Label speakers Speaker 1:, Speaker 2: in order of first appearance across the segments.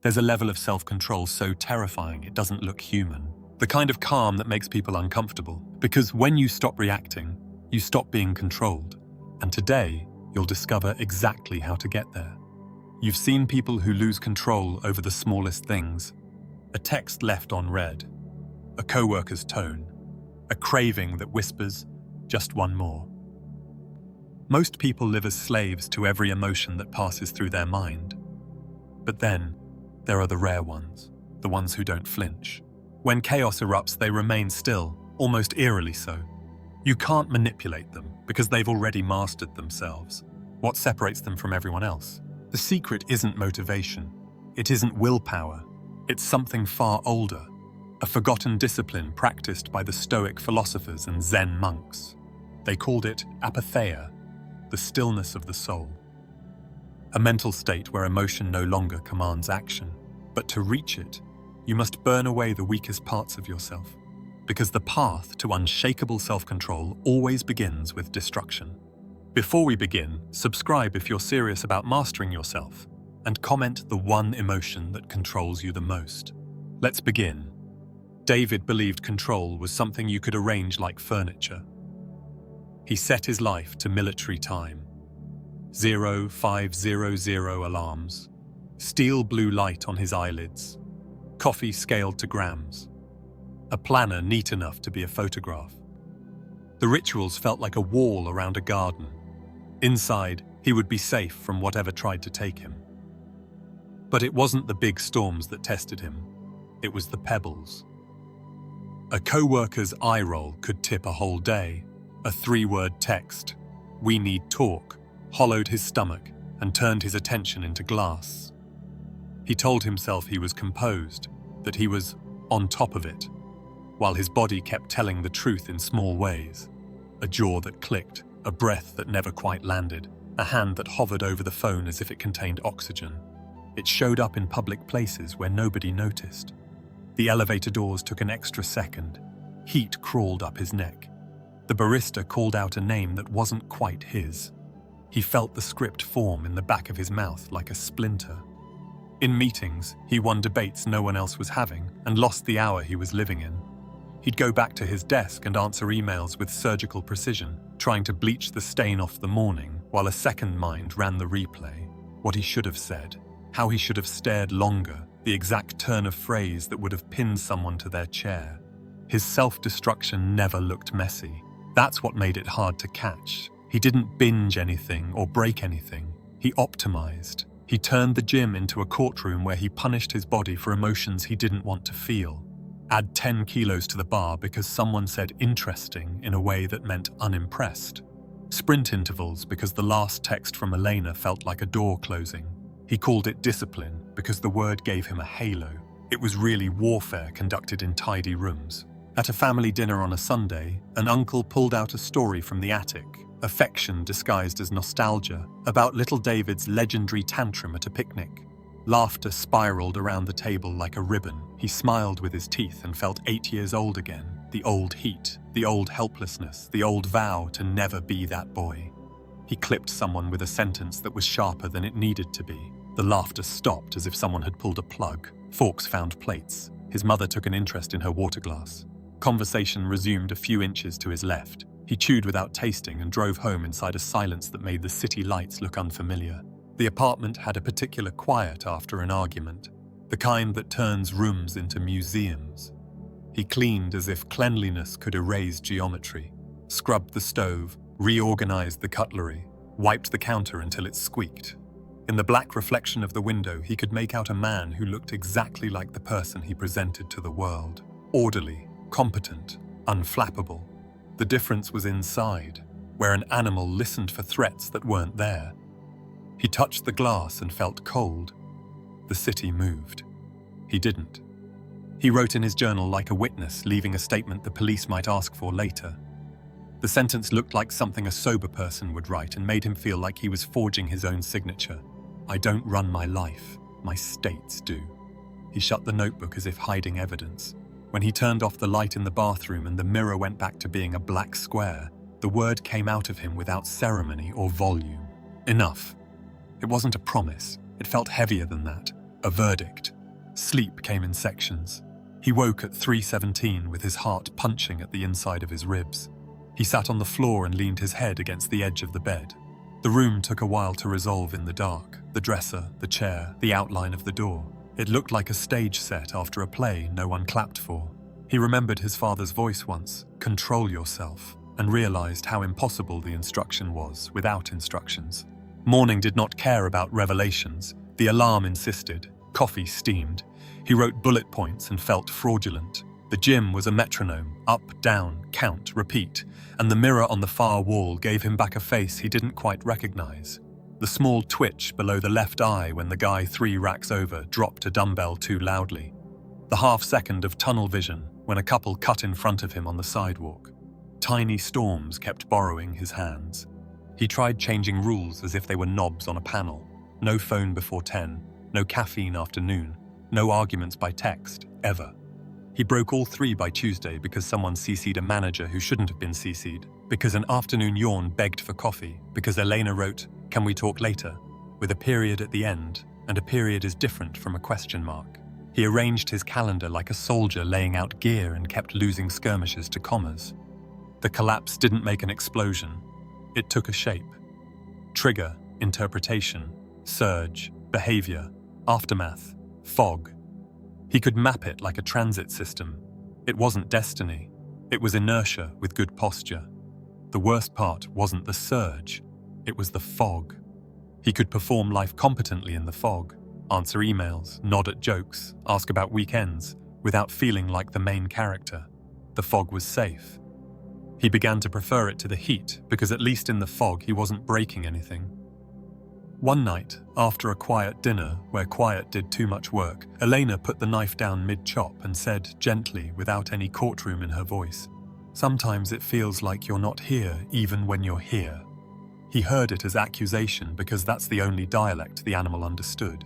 Speaker 1: There's a level of self-control so terrifying it doesn't look human. The kind of calm that makes people uncomfortable. Because when you stop reacting, you stop being controlled. And today, you'll discover exactly how to get there. You've seen people who lose control over the smallest things. A text left unread, a coworker's tone, a craving that whispers, "Just one more." Most people live as slaves to every emotion that passes through their mind. But then, there are the rare ones, the ones who don't flinch. When chaos erupts, they remain still, almost eerily so. You can't manipulate them because they've already mastered themselves. What separates them from everyone else? The secret isn't motivation. It isn't willpower. It's something far older, a forgotten discipline practiced by the Stoic philosophers and Zen monks. They called it Apatheia, the stillness of the soul. A mental state where emotion no longer commands action. But to reach it, you must burn away the weakest parts of yourself. Because the path to unshakable self-control always begins with destruction. Before we begin, subscribe if you're serious about mastering yourself, and comment the one emotion that controls you the most. Let's begin. David believed control was something you could arrange like furniture. He set his life to military time. 0500 alarms, steel blue light on his eyelids, coffee scaled to grams, a planner neat enough to be a photograph. The rituals felt like a wall around a garden. Inside, he would be safe from whatever tried to take him. But it wasn't the big storms that tested him. It was the pebbles. A co-worker's eye roll could tip a whole day. A 3-word text, "We need talk," hollowed his stomach and turned his attention into glass. He told himself he was composed, that he was on top of it, while his body kept telling the truth in small ways. A jaw that clicked, a breath that never quite landed, a hand that hovered over the phone as if it contained oxygen. It showed up in public places where nobody noticed. The elevator doors took an extra second. Heat crawled up his neck. The barista called out a name that wasn't quite his. He felt the script form in the back of his mouth like a splinter. In meetings, he won debates no one else was having and lost the hour he was living in. He'd go back to his desk and answer emails with surgical precision, trying to bleach the stain off the morning while a second mind ran the replay. What he should have said, how he should have stared longer, the exact turn of phrase that would have pinned someone to their chair. His self-destruction never looked messy. That's what made it hard to catch. He didn't binge anything or break anything. He optimized. He turned the gym into a courtroom where he punished his body for emotions he didn't want to feel. Add 10 kilos to the bar because someone said interesting in a way that meant unimpressed. Sprint intervals because the last text from Elena felt like a door closing. He called it discipline because the word gave him a halo. It was really warfare conducted in tidy rooms. At a family dinner on a Sunday, an uncle pulled out a story from the attic, affection disguised as nostalgia, about little David's legendary tantrum at a picnic. Laughter spiraled around the table like a ribbon. He smiled with his teeth and felt 8 years old again. The old heat, the old helplessness, the old vow to never be that boy. He clipped someone with a sentence that was sharper than it needed to be. The laughter stopped as if someone had pulled a plug. Forks found plates. His mother took an interest in her water glass. Conversation resumed a few inches to his left. He chewed without tasting and drove home inside a silence that made the city lights look unfamiliar. The apartment had a particular quiet after an argument, the kind that turns rooms into museums. He cleaned as if cleanliness could erase geometry, scrubbed the stove, reorganized the cutlery, wiped the counter until it squeaked. In the black reflection of the window, he could make out a man who looked exactly like the person he presented to the world. Orderly, competent, unflappable. The difference was inside, where an animal listened for threats that weren't there. He touched the glass and felt cold. The city moved. He didn't. He wrote in his journal like a witness, leaving a statement the police might ask for later. The sentence looked like something a sober person would write and made him feel like he was forging his own signature. I don't run my life, my states do. He shut the notebook as if hiding evidence. When he turned off the light in the bathroom and the mirror went back to being a black square, the word came out of him without ceremony or volume. Enough. It wasn't a promise. It felt heavier than that. A verdict. Sleep came in sections. He woke at 3:17 with his heart punching at the inside of his ribs. He sat on the floor and leaned his head against the edge of the bed. The room took a while to resolve in the dark. The dresser, the chair, the outline of the door. It looked like a stage set after a play no one clapped for. He remembered his father's voice once, "Control yourself," and realized how impossible the instruction was without instructions. Morning did not care about revelations. The alarm insisted. Coffee steamed. He wrote bullet points and felt fraudulent. The gym was a metronome, up, down, count, repeat, and the mirror on the far wall gave him back a face he didn't quite recognize. The small twitch below the left eye when the guy 3 racks over dropped a dumbbell too loudly. The half-second of tunnel vision when a couple cut in front of him on the sidewalk. Tiny storms kept borrowing his hands. He tried changing rules as if they were knobs on a panel. No phone before 10, no caffeine after noon, no arguments by text, ever. He broke all 3 by Tuesday because someone CC'd a manager who shouldn't have been CC'd, because an afternoon yawn begged for coffee, because Elena wrote, "Can we talk later?" with a period at the end, and a period is different from a question mark. He arranged his calendar like a soldier laying out gear and kept losing skirmishes to commas. The collapse didn't make an explosion. It took a shape. Trigger, interpretation, surge, behavior, aftermath, fog. He could map it like a transit system. It wasn't destiny. It was inertia with good posture. The worst part wasn't the surge. It was the fog. He could perform life competently in the fog, answer emails, nod at jokes, ask about weekends, without feeling like the main character. The fog was safe. He began to prefer it to the heat because at least in the fog he wasn't breaking anything. One night, after a quiet dinner where quiet did too much work, Elena put the knife down mid-chop and said, gently, without any courtroom in her voice, "Sometimes it feels like you're not here even when you're here." He heard it as accusation because that's the only dialect the animal understood.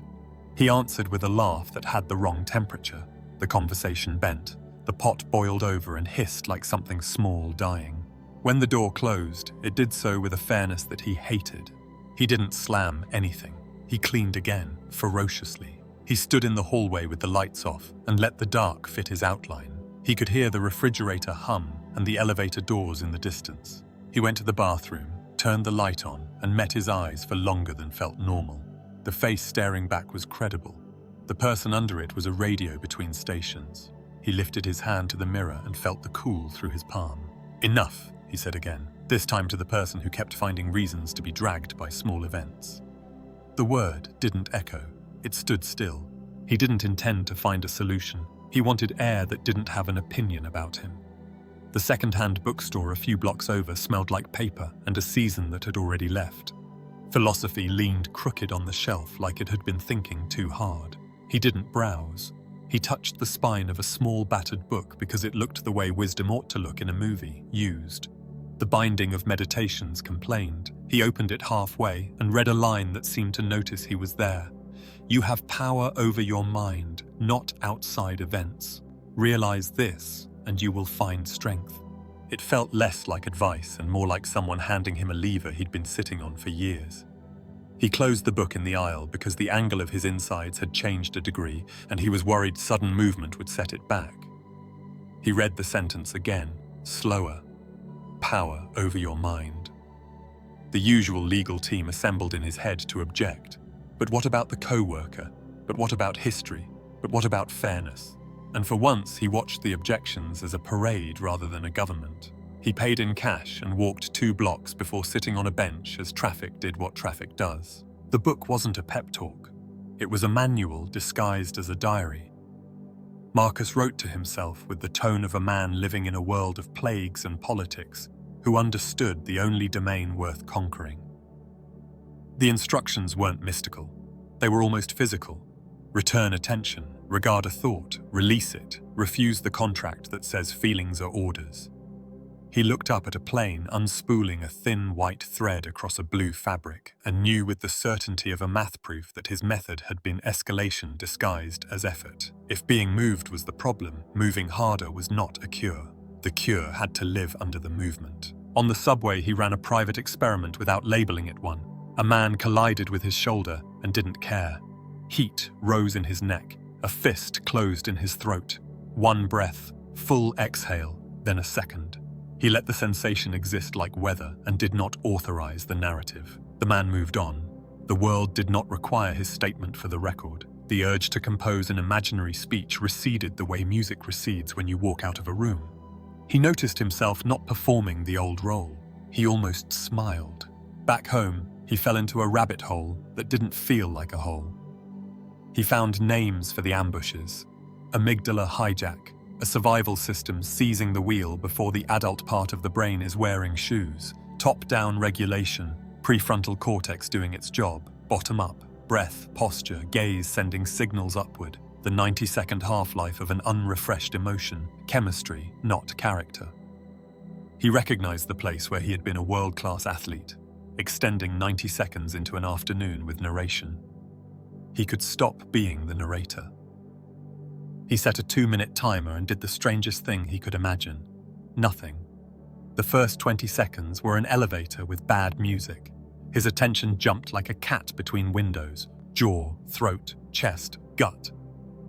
Speaker 1: He answered with a laugh that had the wrong temperature. The conversation bent. The pot boiled over and hissed like something small dying. When the door closed, it did so with a fairness that he hated. He didn't slam anything. He cleaned again, ferociously. He stood in the hallway with the lights off and let the dark fit his outline. He could hear the refrigerator hum and the elevator doors in the distance. He went to the bathroom, turned the light on, and met his eyes for longer than felt normal. The face staring back was credible. The person under it was a radio between stations. He lifted his hand to the mirror and felt the cool through his palm. "Enough," he said again, this time to the person who kept finding reasons to be dragged by small events. The word didn't echo. It stood still. He didn't intend to find a solution. He wanted air that didn't have an opinion about him. The second-hand bookstore a few blocks over smelled like paper and a season that had already left. Philosophy leaned crooked on the shelf like it had been thinking too hard. He didn't browse. He touched the spine of a small battered book because it looked the way wisdom ought to look in a movie, used. The binding of Meditations complained. He opened it halfway and read a line that seemed to notice he was there. "You have power over your mind, not outside events. Realize this, and you will find strength." It felt less like advice and more like someone handing him a lever he'd been sitting on for years. He closed the book in the aisle because the angle of his insides had changed a degree and he was worried sudden movement would set it back. He read the sentence again, slower. "Power over your mind." The usual legal team assembled in his head to object. But what about the co-worker? But what about history? But what about fairness? And for once he watched the objections as a parade rather than a government. He paid in cash and walked 2 blocks before sitting on a bench as traffic did what traffic does. The book wasn't a pep talk. It was a manual disguised as a diary. Marcus wrote to himself with the tone of a man living in a world of plagues and politics, who understood the only domain worth conquering. The instructions weren't mystical. They were almost physical. Return attention, regard a thought, release it, refuse the contract that says feelings are orders. He looked up at a plane unspooling a thin white thread across a blue fabric and knew with the certainty of a math proof that his method had been escalation disguised as effort. If being moved was the problem, moving harder was not a cure. The cure had to live under the movement. On the subway, he ran a private experiment without labeling it one. A man collided with his shoulder and didn't care. Heat rose in his neck. A fist closed in his throat. One breath, full exhale, then a second. He let the sensation exist like weather and did not authorize the narrative. The man moved on. The world did not require his statement for the record. The urge to compose an imaginary speech receded the way music recedes when you walk out of a room. He noticed himself not performing the old role. He almost smiled. Back home, he fell into a rabbit hole that didn't feel like a hole. He found names for the ambushes. Amygdala hijack, a survival system seizing the wheel before the adult part of the brain is wearing shoes. Top-down regulation, prefrontal cortex doing its job. Bottom-up, breath, posture, gaze sending signals upward. The 90-second half-life of an unrefreshed emotion. Chemistry, not character. He recognized the place where he had been a world-class athlete, extending 90 seconds into an afternoon with narration. He could stop being the narrator. He set a 2-minute timer and did the strangest thing he could imagine. Nothing. The first 20 seconds were an elevator with bad music. His attention jumped like a cat between windows, jaw, throat, chest, gut.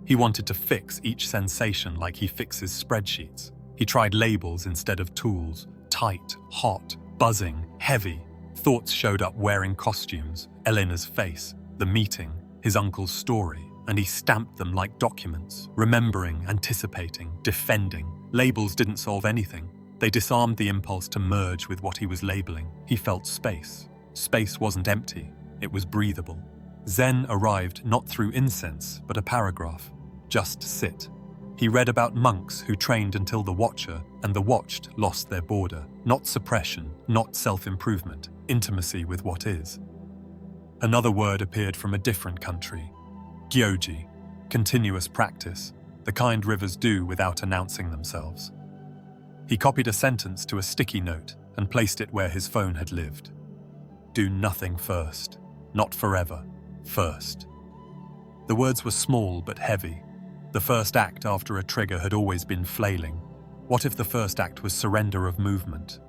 Speaker 1: He wanted to fix each sensation like he fixes spreadsheets. He tried labels instead of tools. Tight, hot, buzzing, heavy. Thoughts showed up wearing costumes. Elena's face, the meeting, his uncle's story, and he stamped them like documents, remembering, anticipating, defending. Labels didn't solve anything. They disarmed the impulse to merge with what he was labeling. He felt space. Space wasn't empty, it was breathable. Zen arrived not through incense, but a paragraph. Just sit. He read about monks who trained until the watcher and the watched lost their border. Not suppression, not self-improvement, intimacy with what is. Another word appeared from a different country. Gyoji, continuous practice, the kind rivers do without announcing themselves. He copied a sentence to a sticky note and placed it where his phone had lived. Do nothing first, not forever, first. The words were small but heavy. The first act after a trigger had always been flailing. What if the first act was surrender of movement?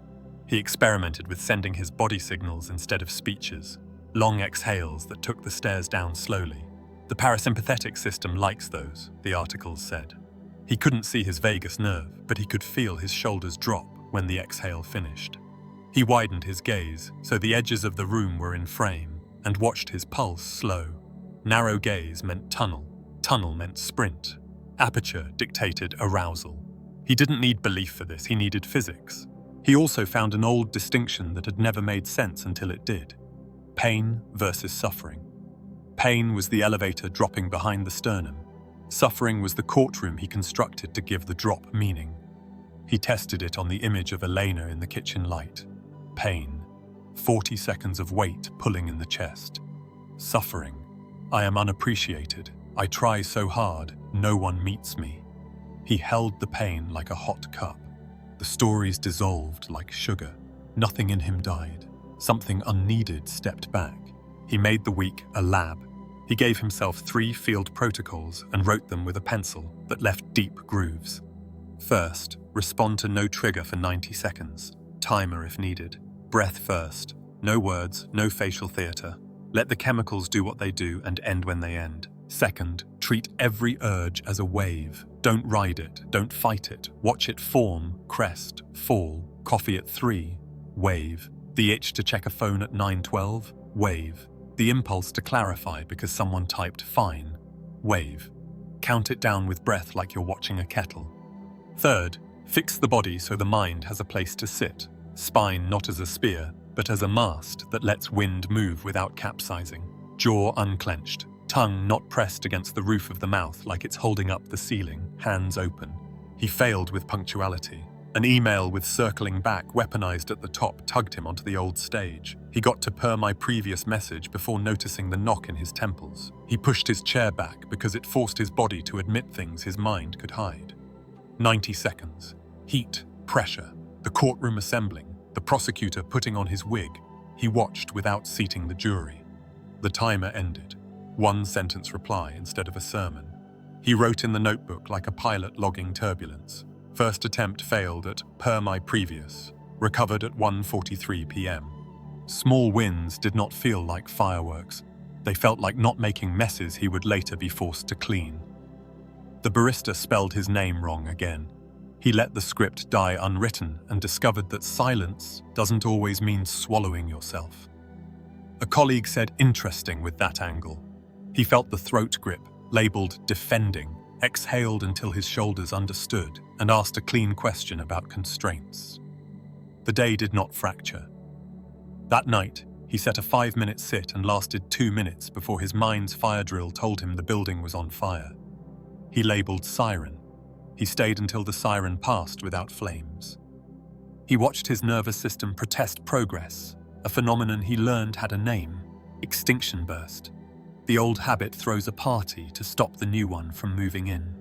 Speaker 1: He experimented with sending his body signals instead of speeches, long exhales that took the stairs down slowly. The parasympathetic system likes those, the articles said. He couldn't see his vagus nerve, but he could feel his shoulders drop when the exhale finished. He widened his gaze so the edges of the room were in frame and watched his pulse slow. Narrow gaze meant tunnel. Tunnel meant sprint. Aperture dictated arousal. He didn't need belief for this, he needed physics. He also found an old distinction that had never made sense until it did. Pain versus suffering. Pain was the elevator dropping behind the sternum. Suffering was the courtroom he constructed to give the drop meaning. He tested it on the image of Elena in the kitchen light. Pain. 40 seconds of weight pulling in the chest. Suffering. I am unappreciated. I try so hard, no one meets me. He held the pain like a hot cup. The stories dissolved like sugar. Nothing in him died. Something unneeded stepped back. He made the week a lab. He gave himself 3 field protocols and wrote them with a pencil that left deep grooves. First, respond to no trigger for 90 seconds. Timer if needed. Breath first. No words, no facial theater. Let the chemicals do what they do and end when they end. Second, treat every urge as a wave. Don't ride it, don't fight it. Watch it form, crest, fall. Coffee at 3, wave. The itch to check a phone at 9:12, wave. The impulse to clarify because someone typed fine, wave. Count it down with breath like you're watching a kettle. Third, fix the body so the mind has a place to sit. Spine not as a spear, but as a mast that lets wind move without capsizing. Jaw unclenched. Tongue not pressed against the roof of the mouth like it's holding up the ceiling, hands open. He failed with punctuality. An email with circling back weaponized at the top tugged him onto the old stage. He got to per my previous message before noticing the knock in his temples. He pushed his chair back because it forced his body to admit things his mind could hide. 90 seconds. Heat, pressure, the courtroom assembling, the prosecutor putting on his wig. He watched without seating the jury. The timer ended. 1-sentence reply instead of a sermon. He wrote in the notebook like a pilot logging turbulence. First attempt failed at per my previous, recovered at 1:43 p.m. Small wins did not feel like fireworks. They felt like not making messes he would later be forced to clean. The barista spelled his name wrong again. He let the script die unwritten and discovered that silence doesn't always mean swallowing yourself. A colleague said interesting with that angle. He felt the throat grip, labeled defending, exhaled until his shoulders understood, and asked a clean question about constraints. The day did not fracture. That night, he set a 5-minute sit and lasted 2 minutes before his mind's fire drill told him the building was on fire. He labeled siren. He stayed until the siren passed without flames. He watched his nervous system protest progress, a phenomenon he learned had a name: extinction burst. The old habit throws a party to stop the new one from moving in.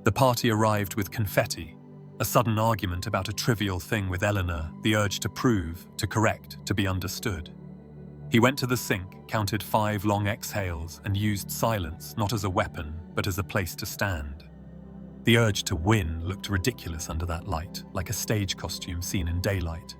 Speaker 1: The party arrived with confetti, a sudden argument about a trivial thing with Eleanor, the urge to prove, to correct, to be understood. He went to the sink, counted 5 long exhales, and used silence not as a weapon, but as a place to stand. The urge to win looked ridiculous under that light, like a stage costume seen in daylight.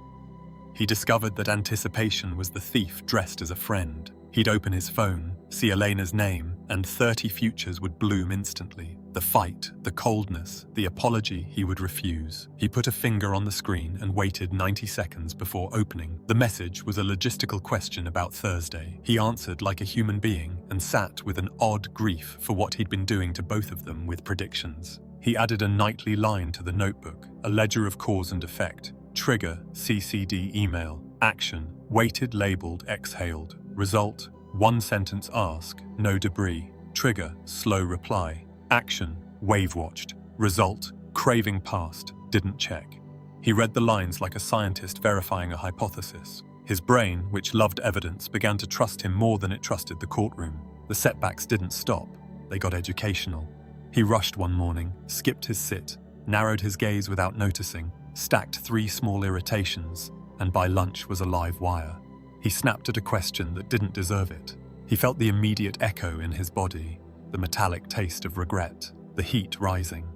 Speaker 1: He discovered that anticipation was the thief dressed as a friend. He'd open his phone, see Elena's name, and 30 futures would bloom instantly. The fight, the coldness, the apology he would refuse. He put a finger on the screen and waited 90 seconds before opening. The message was a logistical question about Thursday. He answered like a human being and sat with an odd grief for what he'd been doing to both of them with predictions. He added a nightly line to the notebook, a ledger of cause and effect. Trigger, CCD email. Action, waited, labeled, exhaled. Result, 1 sentence ask, no debris. Trigger, slow reply. Action, wave watched. Result, craving passed, didn't check. He read the lines like a scientist verifying a hypothesis. His brain, which loved evidence, began to trust him more than it trusted the courtroom. The setbacks didn't stop, they got educational. He rushed one morning, skipped his sit, narrowed his gaze without noticing, stacked 3 small irritations, and by lunch was a live wire. He snapped at a question that didn't deserve it. He felt the immediate echo in his body, the metallic taste of regret, the heat rising.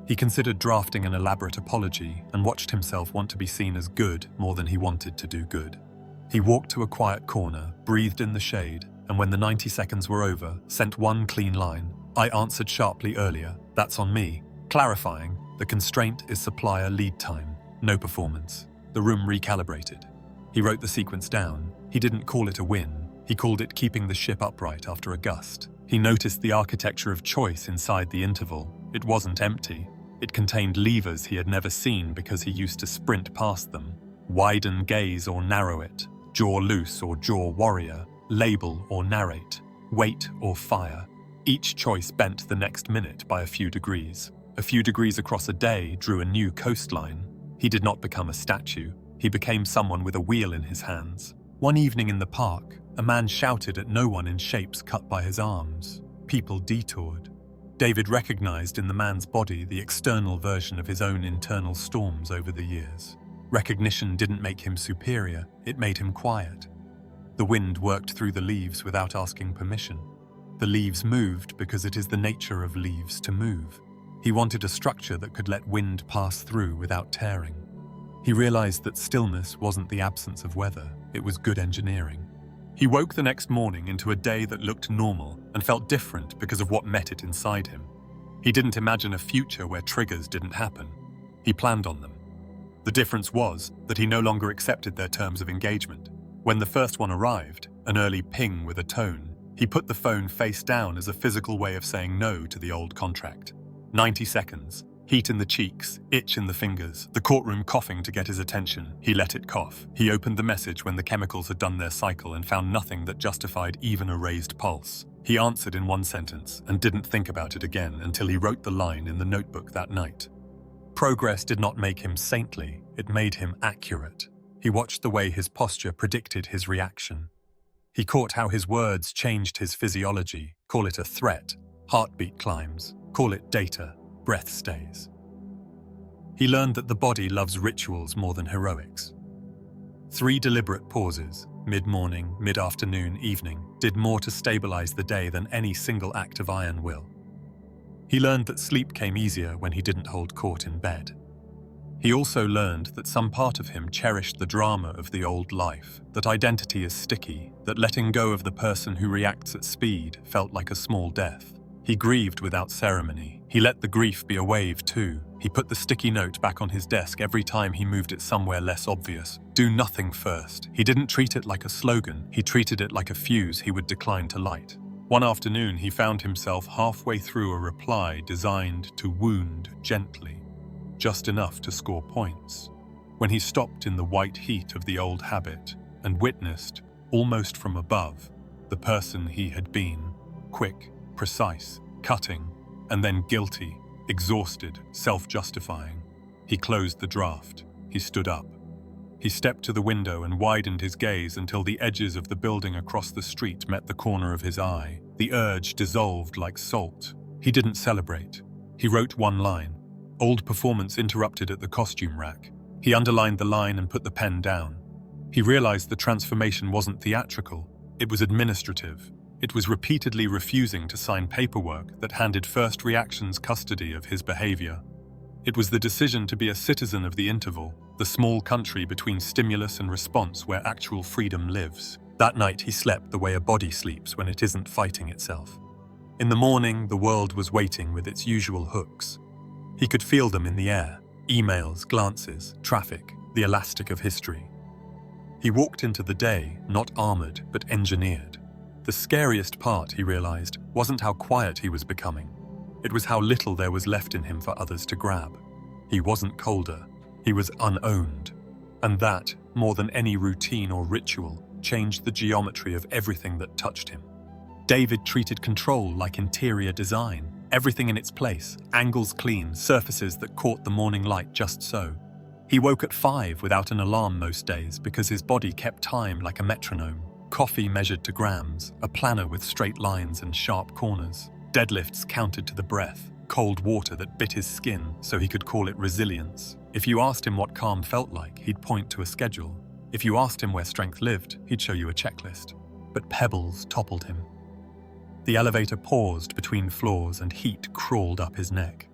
Speaker 1: He considered drafting an elaborate apology and watched himself want to be seen as good more than he wanted to do good. He walked to a quiet corner, breathed in the shade, and when the 90 seconds were over, sent 1 clean line. I answered sharply earlier, that's on me, clarifying, the constraint is supplier lead time, no performance. The room recalibrated. He wrote the sequence down. He didn't call it a win. He called it keeping the ship upright after a gust. He noticed the architecture of choice inside the interval. It wasn't empty. It contained levers he had never seen because he used to sprint past them. Widen gaze or narrow it. Jaw loose or jaw warrior. Label or narrate. Wait or fire. Each choice bent the next minute by a few degrees. A few degrees across a day drew a new coastline. He did not become a statue. He became someone with a wheel in his hands. One evening in the park, a man shouted at no one in shapes cut by his arms. People detoured. David recognized in the man's body the external version of his own internal storms over the years. Recognition didn't make him superior, it made him quiet. The wind worked through the leaves without asking permission. The leaves moved because it is the nature of leaves to move. He wanted a structure that could let wind pass through without tearing. He realized that stillness wasn't the absence of weather, it was good engineering. He woke the next morning into a day that looked normal and felt different because of what met it inside him. He didn't imagine a future where triggers didn't happen. He planned on them. The difference was that he no longer accepted their terms of engagement. When the first one arrived, an early ping with a tone, he put the phone face down as a physical way of saying no to the old contract. 90 seconds. Heat in the cheeks, itch in the fingers, the courtroom coughing to get his attention. He let it cough. He opened the message when the chemicals had done their cycle and found nothing that justified even a raised pulse. He answered in 1 sentence and didn't think about it again until he wrote the line in the notebook that night. Progress did not make him saintly, it made him accurate. He watched the way his posture predicted his reaction. He caught how his words changed his physiology. Call it a threat, heartbeat climbs. Call it data, breath stays. He learned that the body loves rituals more than heroics. 3 deliberate pauses, mid-morning, mid-afternoon, evening, did more to stabilize the day than any single act of iron will. He learned that sleep came easier when he didn't hold court in bed. He also learned that some part of him cherished the drama of the old life, that identity is sticky, that letting go of the person who reacts at speed felt like a small death. He grieved without ceremony. He let the grief be a wave too. He put the sticky note back on his desk every time he moved it somewhere less obvious. Do nothing first. He didn't treat it like a slogan. He treated it like a fuse he would decline to light. One afternoon, he found himself halfway through a reply designed to wound gently, just enough to score points. When he stopped in the white heat of the old habit and witnessed, almost from above, the person he had been, quick, precise, cutting, and then guilty, exhausted, self-justifying. He closed the draft. He stood up. He stepped to the window and widened his gaze until the edges of the building across the street met the corner of his eye. The urge dissolved like salt. He didn't celebrate. He wrote one line. Old performance interrupted at the costume rack. He underlined the line and put the pen down. He realized the transformation wasn't theatrical. It was administrative. It was repeatedly refusing to sign paperwork that handed First Reaction's custody of his behavior. It was the decision to be a citizen of the interval, the small country between stimulus and response where actual freedom lives. That night he slept the way a body sleeps when it isn't fighting itself. In the morning, the world was waiting with its usual hooks. He could feel them in the air, emails, glances, traffic, the elastic of history. He walked into the day, not armored, but engineered. The scariest part, he realized, wasn't how quiet he was becoming. It was how little there was left in him for others to grab. He wasn't colder. He was unowned. And that, more than any routine or ritual, changed the geometry of everything that touched him. David treated control like interior design. Everything in its place, angles clean, surfaces that caught the morning light just so. He woke at 5 without an alarm most days because his body kept time like a metronome. Coffee measured to grams, a planner with straight lines and sharp corners. Deadlifts counted to the breath, cold water that bit his skin so he could call it resilience. If you asked him what calm felt like, he'd point to a schedule. If you asked him where strength lived, he'd show you a checklist. But pebbles toppled him. The elevator paused between floors and heat crawled up his neck.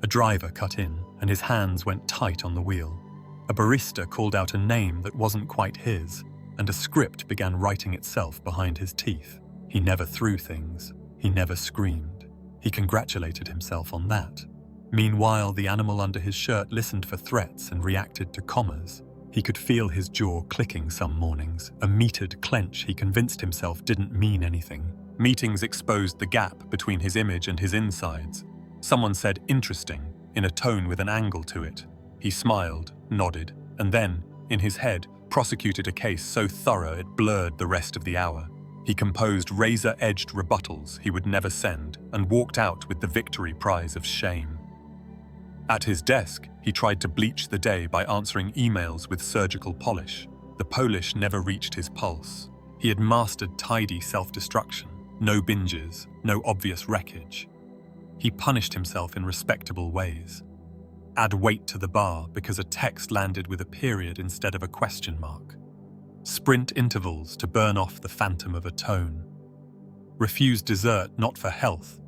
Speaker 1: A driver cut in, and his hands went tight on the wheel. A barista called out a name that wasn't quite his, and a script began writing itself behind his teeth. He never threw things. He never screamed. He congratulated himself on that. Meanwhile, the animal under his shirt listened for threats and reacted to commas. He could feel his jaw clicking some mornings, a metered clench he convinced himself didn't mean anything. Meetings exposed the gap between his image and his insides. Someone said interesting, in a tone with an angle to it. He smiled, nodded, and then, in his head, prosecuted a case so thorough it blurred the rest of the hour. He composed razor-edged rebuttals he would never send and walked out with the victory prize of shame. At his desk, he tried to bleach the day by answering emails with surgical polish. The polish never reached his pulse. He had mastered tidy self-destruction, no binges, no obvious wreckage. He punished himself in respectable ways. Add weight to the bar because a text landed with a period instead of a question mark. Sprint intervals to burn off the phantom of a tone. Refuse dessert not for health,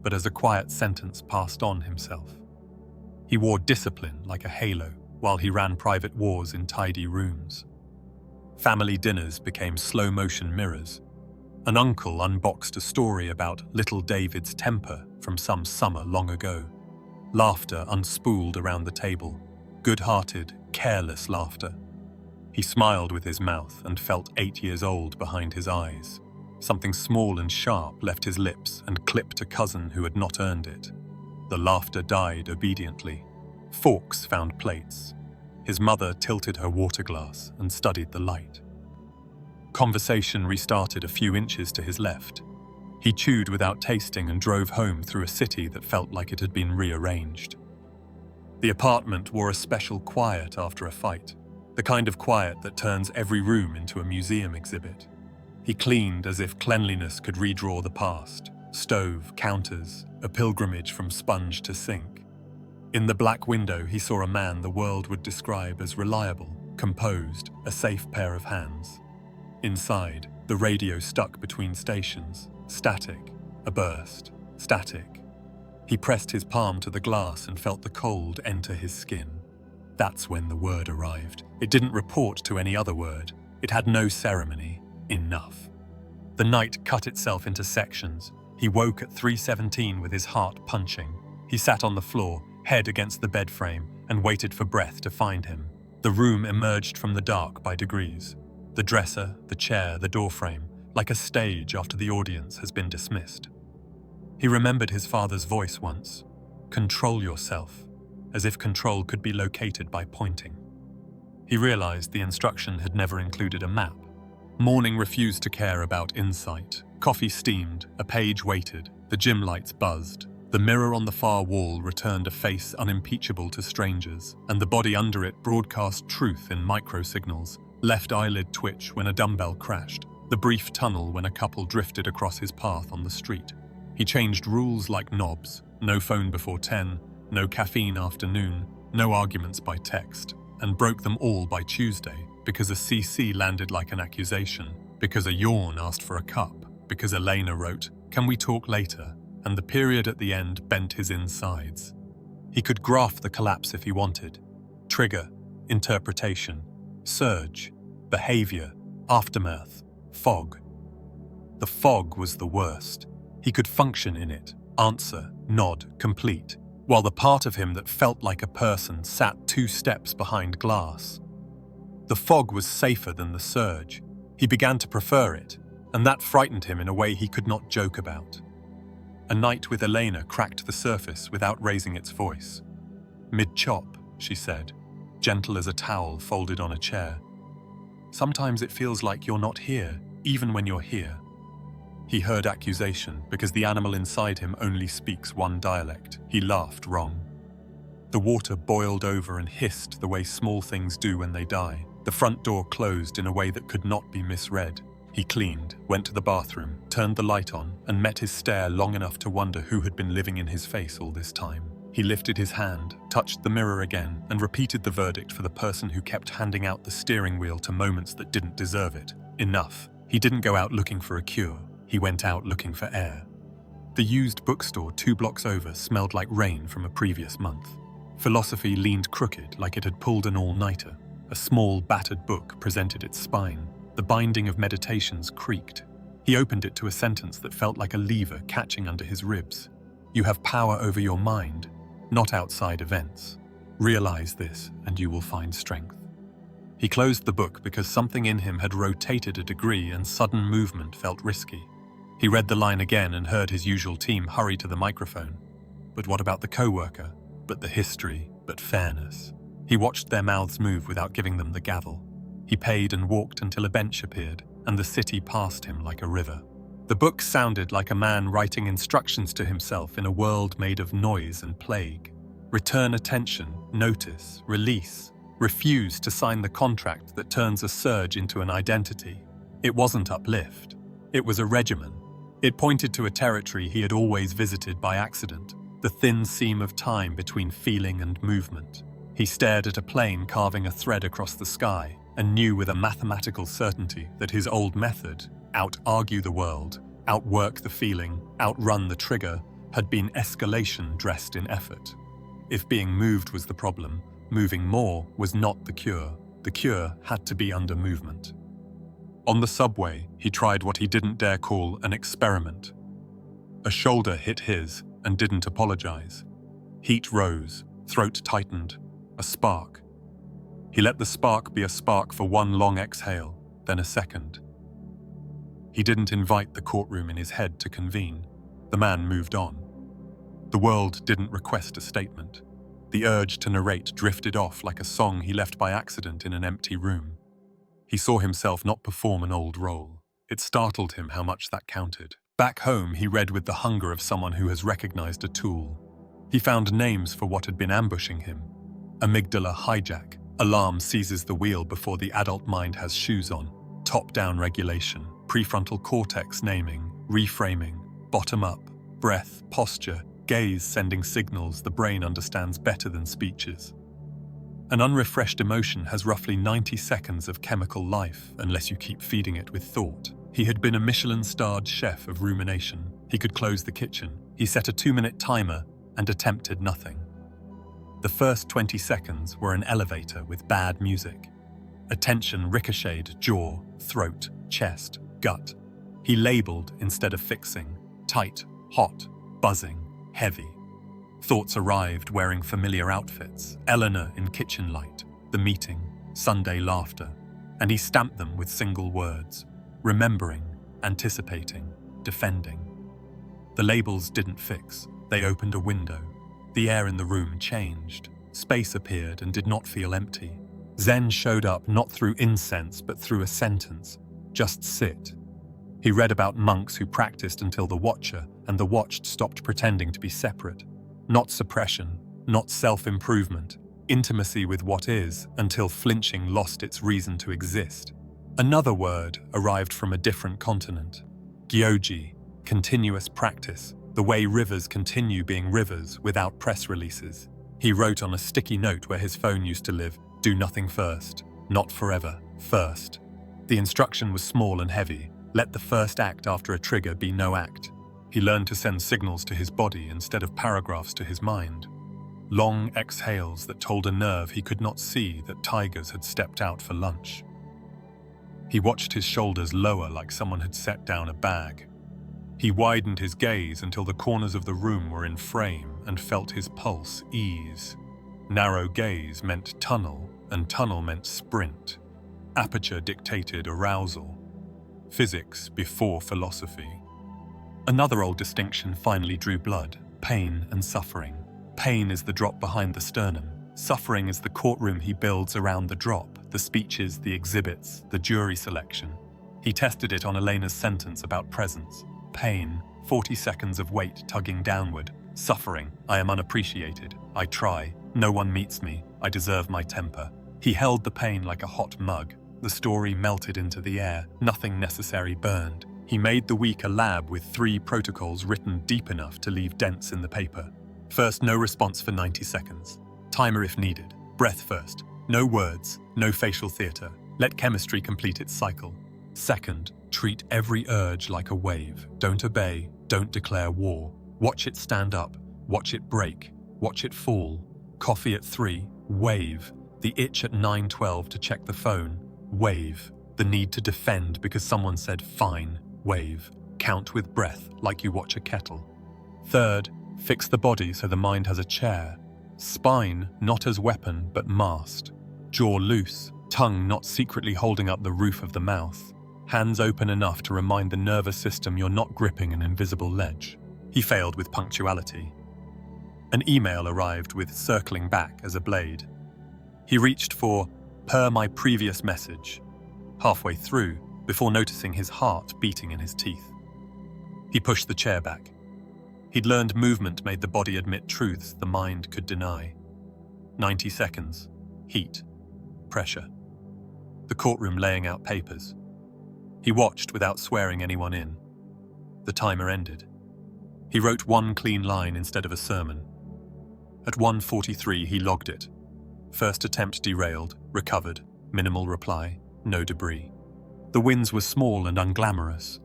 Speaker 1: but as a quiet sentence passed on himself. He wore discipline like a halo while he ran private wars in tidy rooms. Family dinners became slow-motion mirrors. An uncle unboxed a story about little David's temper from some summer long ago. Laughter unspooled around the table, good-hearted, careless laughter. He smiled with his mouth and felt 8 years old behind his eyes. Something small and sharp left his lips and clipped a cousin who had not earned it. The laughter died obediently. Forks found plates. His mother tilted her water glass and studied the light. Conversation restarted a few inches to his left. He chewed without tasting and drove home through a city that felt like it had been rearranged. The apartment wore a special quiet after a fight, the kind of quiet that turns every room into a museum exhibit. He cleaned as if cleanliness could redraw the past. Stove, counters, a pilgrimage from sponge to sink. In the black window, he saw a man the world would describe as reliable, composed, a safe pair of hands. Inside, the radio stuck between stations. Static, a burst, static. He pressed his palm to the glass and felt the cold enter his skin. That's when the word arrived. It didn't report to any other word. It had no ceremony. Enough. The night cut itself into sections. He woke at 3:17 with his heart punching. He sat on the floor, head against the bed frame, and waited for breath to find him. The room emerged from the dark by degrees. The dresser, the chair, the doorframe, like a stage after the audience has been dismissed. He remembered his father's voice once. Control yourself, as if control could be located by pointing. He realized the instruction had never included a map. Morning refused to care about insight. Coffee steamed, a page waited, the gym lights buzzed. The mirror on the far wall returned a face unimpeachable to strangers, and the body under it broadcast truth in microsignals. Left eyelid twitch when a dumbbell crashed, the brief tunnel when a couple drifted across his path on the street. He changed rules like knobs: no phone before 10, no caffeine after noon, no arguments by text, and broke them all by Tuesday because a CC landed like an accusation, because a yawn asked for a cup, because Elena wrote, "Can we talk later?" and the period at the end bent his insides. He could graph the collapse if he wanted. Trigger, interpretation, surge, behavior, aftermath, fog. The fog was the worst. He could function in it, answer, nod, complete, while the part of him that felt like a person sat 2 steps behind glass. The fog was safer than the surge. He began to prefer it, and that frightened him in a way he could not joke about. A night with Elena cracked the surface without raising its voice. "Mid-chop," she said, gentle as a towel folded on a chair. "Sometimes it feels like you're not here, even when you're here." He heard accusation because the animal inside him only speaks one dialect. He laughed wrong. The water boiled over and hissed the way small things do when they die. The front door closed in a way that could not be misread. He cleaned, went to the bathroom, turned the light on, and met his stare long enough to wonder who had been living in his face all this time. He lifted his hand, touched the mirror again, and repeated the verdict for the person who kept handing out the steering wheel to moments that didn't deserve it. Enough. He didn't go out looking for a cure. He went out looking for air. The used bookstore 2 blocks over smelled like rain from a previous month. Philosophy leaned crooked like it had pulled an all-nighter. A small, battered book presented its spine. The binding of Meditations creaked. He opened it to a sentence that felt like a lever catching under his ribs. "You have power over your mind, not outside events. Realize this, and you will find strength." He closed the book because something in him had rotated a degree and sudden movement felt risky. He read the line again and heard his usual team hurry to the microphone. But what about the co-worker? But the history, but fairness. He watched their mouths move without giving them the gavel. He paid and walked until a bench appeared, and the city passed him like a river. The book sounded like a man writing instructions to himself in a world made of noise and plague. Return attention, notice, release. Refuse to sign the contract that turns a surge into an identity. It wasn't uplift. It was a regimen. It pointed to a territory he had always visited by accident, the thin seam of time between feeling and movement. He stared at a plane carving a thread across the sky, and knew with a mathematical certainty that his old method, out-argue the world, outwork the feeling, outrun the trigger, had been escalation dressed in effort. If being moved was the problem, moving more was not the cure. The cure had to be under movement. On the subway, he tried what he didn't dare call an experiment. A shoulder hit his and didn't apologize. Heat rose, throat tightened, a spark. He let the spark be a spark for one long exhale, then a second. He didn't invite the courtroom in his head to convene. The man moved on. The world didn't request a statement. The urge to narrate drifted off like a song he left by accident in an empty room. He saw himself not perform an old role. It startled him how much that counted. Back home, he read with the hunger of someone who has recognized a tool. He found names for what had been ambushing him. Amygdala hijack. Alarm seizes the wheel before the adult mind has shoes on. Top-down regulation. Prefrontal cortex naming. Reframing. Bottom-up. Breath. Posture. Gaze sending signals the brain understands better than speeches. An unrefreshed emotion has roughly 90 seconds of chemical life unless you keep feeding it with thought. He had been a Michelin-starred chef of rumination. He could close the kitchen. He set a 2-minute timer and attempted nothing. The first 20 seconds were an elevator with bad music. Attention ricocheted jaw, throat, chest, gut. He labeled instead of fixing. Tight, hot, buzzing, heavy. Thoughts arrived wearing familiar outfits, Eleanor in kitchen light, the meeting, Sunday laughter, and he stamped them with single words, remembering, anticipating, defending. The labels didn't fix, they opened a window. The air in the room changed, space appeared and did not feel empty. Zen showed up not through incense but through a sentence, just sit. He read about monks who practiced until the watcher and the watched stopped pretending to be separate. Not suppression, not self-improvement, intimacy with what is until flinching lost its reason to exist. Another word arrived from a different continent. Gyoji, continuous practice, the way rivers continue being rivers without press releases. He wrote on a sticky note where his phone used to live, do nothing first, not forever, first. The instruction was small and heavy, let the first act after a trigger be no act. He learned to send signals to his body instead of paragraphs to his mind. Long exhales that told a nerve he could not see that tigers had stepped out for lunch. He watched his shoulders lower like someone had set down a bag. He widened his gaze until the corners of the room were in frame and felt his pulse ease. Narrow gaze meant tunnel, and tunnel meant sprint. Aperture dictated arousal. Physics before philosophy. Another old distinction finally drew blood, pain and suffering. Pain is the drop behind the sternum. Suffering is the courtroom he builds around the drop, the speeches, the exhibits, the jury selection. He tested it on Elena's sentence about presence. Pain, 40 seconds of weight tugging downward. Suffering, I am unappreciated. I try. No one meets me. I deserve my temper. He held the pain like a hot mug. The story melted into the air. Nothing necessary burned. He made the week a lab with 3 protocols written deep enough to leave dents in the paper. First, no response for 90 seconds. Timer if needed. Breath first. No words, no facial theater. Let chemistry complete its cycle. Second, treat every urge like a wave. Don't obey, don't declare war. Watch it stand up, watch it break, watch it fall. Coffee at 3, wave. The itch at 9:12 to check the phone, wave. The need to defend because someone said fine, wave. Count with breath like you watch a kettle. Third, fix the body so the mind has a chair. Spine not as weapon but mast. Jaw loose, tongue not secretly holding up the roof of the mouth. Hands open enough to remind the nervous system you're not gripping an invisible ledge. He failed with punctuality. An email arrived with circling back as a blade. He reached for, per my previous message, halfway through, before noticing his heart beating in his teeth. He pushed the chair back. He'd learned movement made the body admit truths the mind could deny. 90 seconds. Heat. Pressure. The courtroom laying out papers. He watched without swearing anyone in. The timer ended. He wrote one clean line instead of a sermon. At 1:43 he logged it. First attempt derailed, recovered, minimal reply, no debris. The wins were small and unglamorous.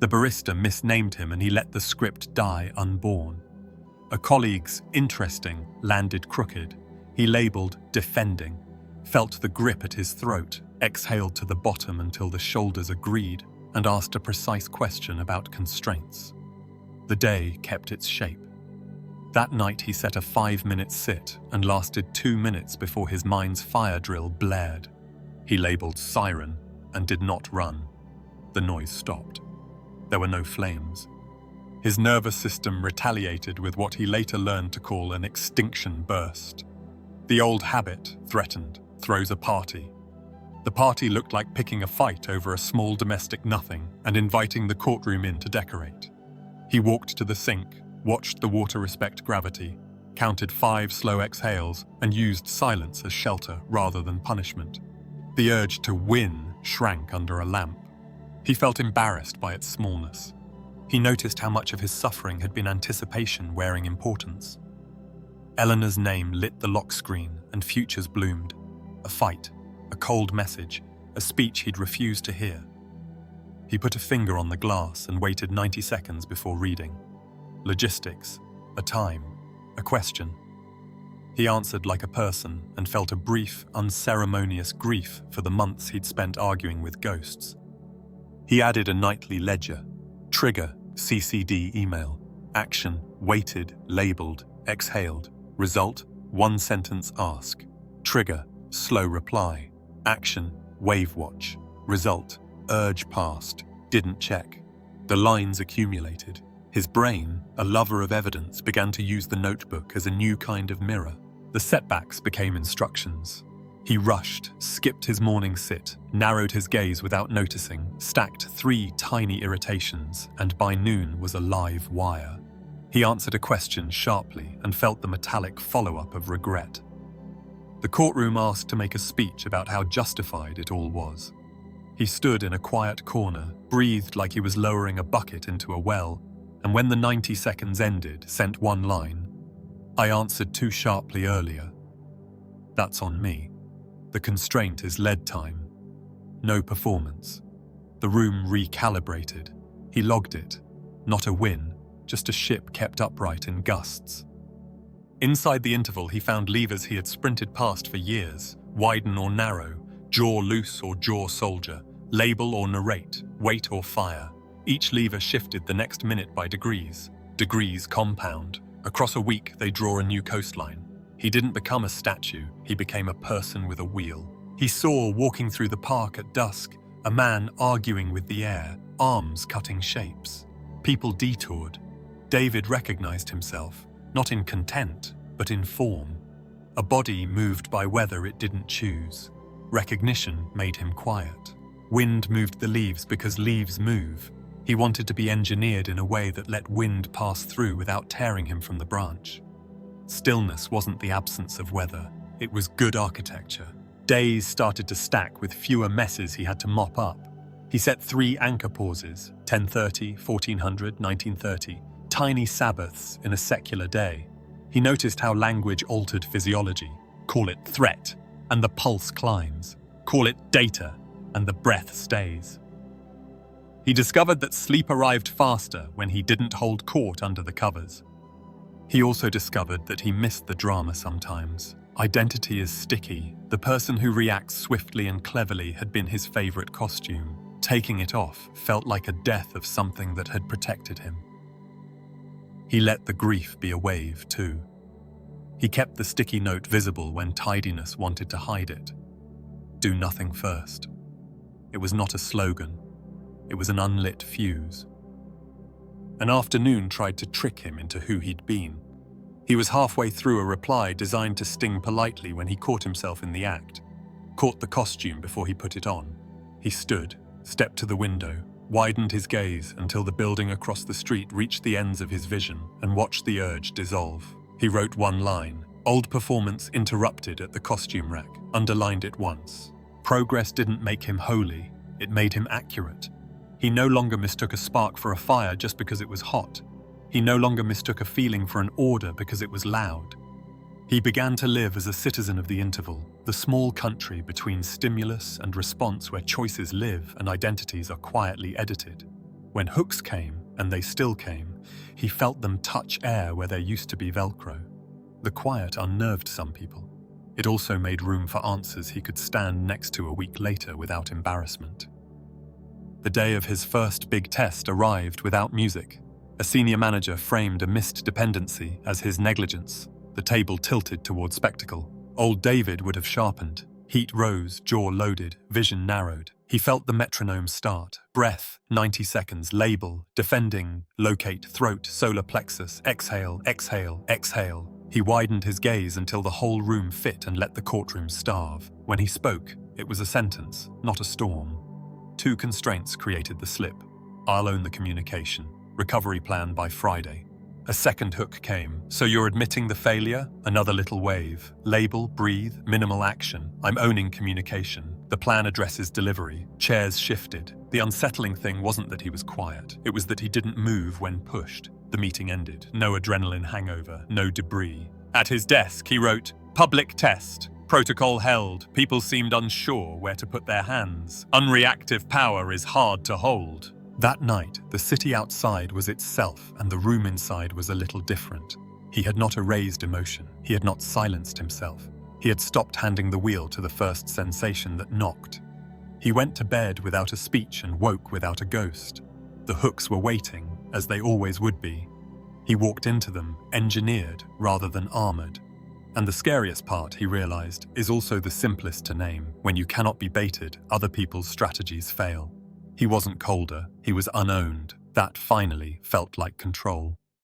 Speaker 1: The barista misnamed him and he let the script die unborn. A colleague's interesting landed crooked. He labeled defending, felt the grip at his throat, exhaled to the bottom until the shoulders agreed, and asked a precise question about constraints. The day kept its shape. That night he set a 5-minute sit and lasted 2 minutes before his mind's fire drill blared. He labeled siren and did not run. The noise stopped. There were no flames. His nervous system retaliated with what he later learned to call an extinction burst. The old habit, threatened, throws a party. The party looked like picking a fight over a small domestic nothing and inviting the courtroom in to decorate. He walked to the sink, watched the water respect gravity, counted 5 slow exhales, and used silence as shelter rather than punishment. The urge to win shrank under a lamp. He felt embarrassed by its smallness. He noticed how much of his suffering had been anticipation wearing importance. Eleanor's name lit the lock screen and futures bloomed. A fight, a cold message, a speech he'd refused to hear. He put a finger on the glass and waited 90 seconds before reading. Logistics, a time, a question. He answered like a person and felt a brief, unceremonious grief for the months he'd spent arguing with ghosts. He added a nightly ledger, trigger, CCD email, Action, waited, labeled, exhaled. Result, one sentence ask. Trigger, slow reply. Action, wave watch. Result, urge passed, didn't check. The lines accumulated. His brain, a lover of evidence, began to use the notebook as a new kind of mirror. The setbacks became instructions. He rushed, skipped his morning sit, narrowed his gaze without noticing, stacked 3 tiny irritations, and by noon was a live wire. He answered a question sharply and felt the metallic follow-up of regret. The courtroom asked to make a speech about how justified it all was. He stood in a quiet corner, breathed like he was lowering a bucket into a well, and when the 90 seconds ended, sent one line. I answered too sharply earlier. That's on me. The constraint is lead time. No performance. The room recalibrated. He logged it. Not a win, just a ship kept upright in gusts. Inside the interval, he found levers he had sprinted past for years, widen or narrow, jaw loose or jaw soldier, label or narrate, wait or fire. Each lever shifted the next minute by degrees. Degrees compound. Across a week, they draw a new coastline. He didn't become a statue, he became a person with a wheel. He saw, walking through the park at dusk, a man arguing with the air, arms cutting shapes. People detoured. David recognized himself, not in content, but in form. A body moved by weather it didn't choose. Recognition made him quiet. Wind moved the leaves because leaves move. He wanted to be engineered in a way that let wind pass through without tearing him from the branch. Stillness wasn't the absence of weather, it was good architecture. Days started to stack with fewer messes he had to mop up. He set 3 anchor pauses, 10:30, 1400, 1930, tiny Sabbaths in a secular day. He noticed how language altered physiology. Call it threat, and the pulse climbs. Call it data, and the breath stays. He discovered that sleep arrived faster when he didn't hold court under the covers. He also discovered that he missed the drama sometimes. Identity is sticky. The person who reacts swiftly and cleverly had been his favorite costume. Taking it off felt like a death of something that had protected him. He let the grief be a wave, too. He kept the sticky note visible when tidiness wanted to hide it. Do nothing first. It was not a slogan. It was an unlit fuse. An afternoon tried to trick him into who he'd been. He was halfway through a reply designed to sting politely when he caught himself in the act. Caught the costume before he put it on. He stood, stepped to the window, widened his gaze until the building across the street reached the ends of his vision and watched the urge dissolve. He wrote one line. Old performance interrupted at the costume rack, underlined it once. Progress didn't make him holy, it made him accurate. He no longer mistook a spark for a fire just because it was hot. He no longer mistook a feeling for an order because it was loud. He began to live as a citizen of the interval, the small country between stimulus and response where choices live and identities are quietly edited. When hooks came, and they still came, he felt them touch air where there used to be Velcro. The quiet unnerved some people. It also made room for answers he could stand next to a week later without embarrassment. The day of his first big test arrived without music. A senior manager framed a missed dependency as his negligence. The table tilted toward spectacle. Old David would have sharpened. Heat rose, jaw loaded, vision narrowed. He felt the metronome start. Breath, 90 seconds, label, defending, locate, throat, solar plexus, exhale, exhale, exhale. He widened his gaze until the whole room fit and let the courtroom starve. When he spoke, it was a sentence, not a storm. 2 constraints created the slip. I'll own the communication. Recovery plan by Friday. A second hook came. So you're admitting the failure? Another little wave. Label, breathe, minimal action. I'm owning communication. The plan addresses delivery. Chairs shifted. The unsettling thing wasn't that he was quiet. It was that he didn't move when pushed. The meeting ended. No adrenaline hangover. No debris. At his desk, he wrote, "Public test. Protocol held. People seemed unsure where to put their hands. Unreactive power is hard to hold." That night, the city outside was itself and the room inside was a little different. He had not erased emotion. He had not silenced himself. He had stopped handing the wheel to the first sensation that knocked. He went to bed without a speech and woke without a ghost. The hooks were waiting, as they always would be. He walked into them, engineered rather than armored. And the scariest part, he realized, is also the simplest to name. When you cannot be baited, other people's strategies fail. He wasn't colder, he was unowned. That finally felt like control.